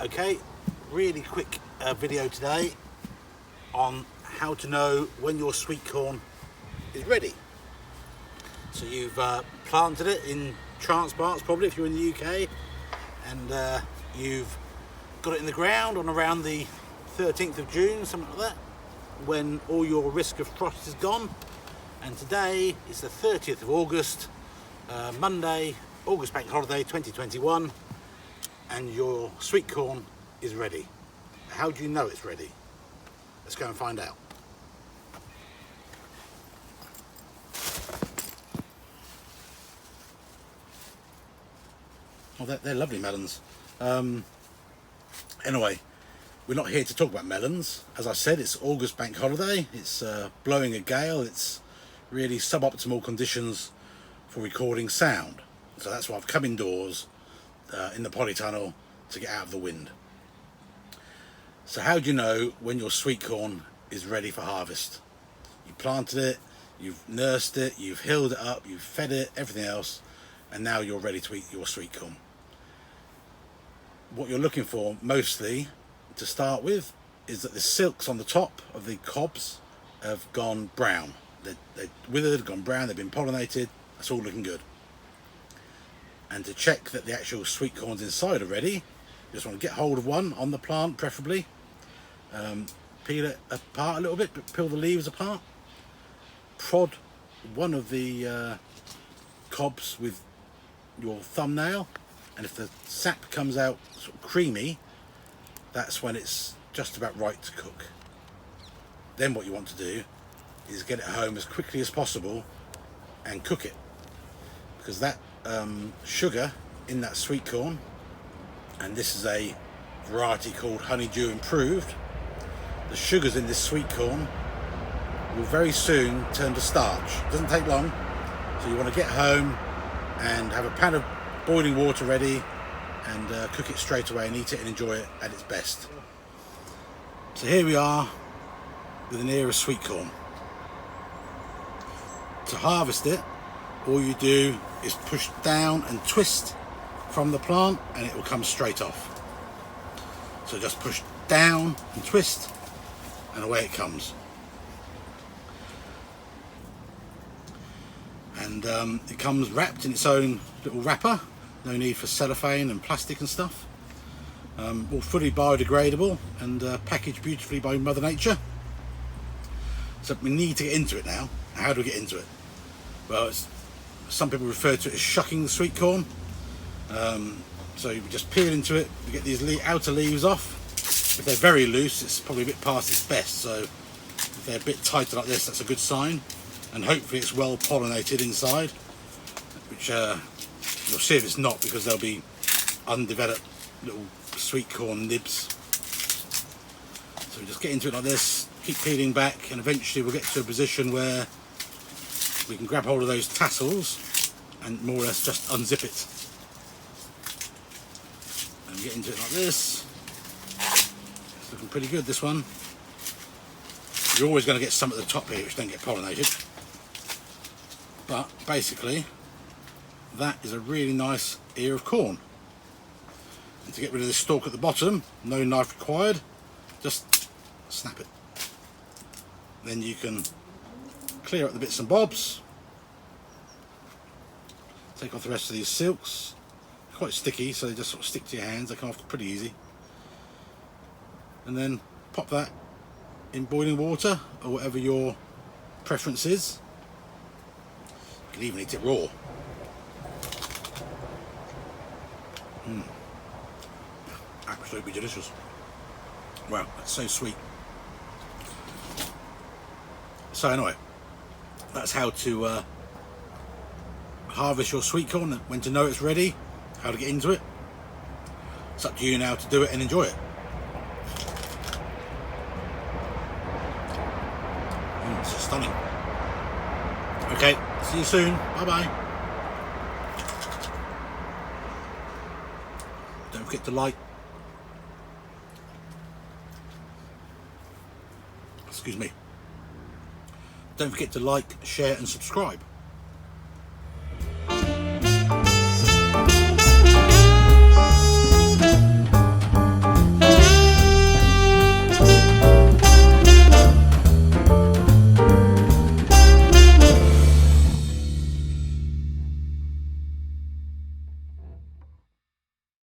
Okay, really quick video today on how to know when your sweet corn is ready. So you've planted it in transplants probably if you're in the UK, and you've got it in the ground on around the 13th of June, something like that, when all your risk of frost is gone. And today is the 30th of August, Monday, August Bank Holiday 2021, and your sweet corn is ready. How do you know it's ready? Let's go and find out. Oh, they're lovely melons. Anyway, we're not here to talk about melons. As I said, it's August Bank Holiday. It's blowing a gale. It's really suboptimal conditions for recording sound. So that's why I've come indoors in the polytunnel to get out of the wind. So how do you know when your sweet corn is ready for harvest? You planted it, you've nursed it, you've healed it up, you've fed it, everything else, and now you're ready to eat your sweet corn. What you're looking for mostly to start with is that the silks on the top of the cobs have gone brown. They're withered, gone brown, they've been pollinated. That's all looking good. And to check that the actual sweet corns inside are ready, you just want to get hold of one on the plant, preferably. Peel it apart a little bit, but peel the leaves apart. Prod one of the cobs with your thumbnail, and if the sap comes out sort of creamy, that's when it's just about right to cook. Then what you want to do is get it home as quickly as possible and cook it, because that sugar in that sweet corn, and this is a variety called honeydew improved, the sugars in this sweet corn will very soon turn to starch. It doesn't take long, so you want to get home and have a pan of boiling water ready and cook it straight away and eat it and enjoy it at its best. So here we are with an ear of sweet corn. To harvest it, all you do is push down and twist from the plant and it will come straight off. So just push down and twist and away it comes. And it comes wrapped in its own little wrapper. No need for cellophane and plastic and stuff. All fully biodegradable and packaged beautifully by Mother Nature. So we need to get into it now. How do we get into it? Well, some people refer to it as shucking the sweet corn. So you just peel into it, you get these outer leaves off. If they're very loose, it's probably a bit past its best. So if they're a bit tighter like this, that's a good sign. And hopefully it's well pollinated inside, which you'll see if it's not, because there'll be undeveloped little sweet corn nibs. So we just get into it like this, keep peeling back, and eventually we'll get to a position where we can grab hold of those tassels and more or less just unzip it. And we get into it like this. It's looking pretty good, this one. You're always going to get some at the top here which don't get pollinated. But basically, that is a really nice ear of corn. And to get rid of the stalk at the bottom, no knife required, just snap it. Then you can clear up the bits and bobs, take off the rest of these silks. They're quite sticky, so they just sort of stick to your hands. They come off pretty easy. And then pop that in boiling water, or whatever your preference is. You can even eat it raw. Absolutely delicious. Wow, that's so sweet. So anyway, that's how to harvest your sweet corn, when to know it's ready, how to get into it. It's up to you now to do it and enjoy it. It's stunning. Okay, see you soon. Bye bye. Don't forget to like. Excuse me. Don't forget to like, share and subscribe.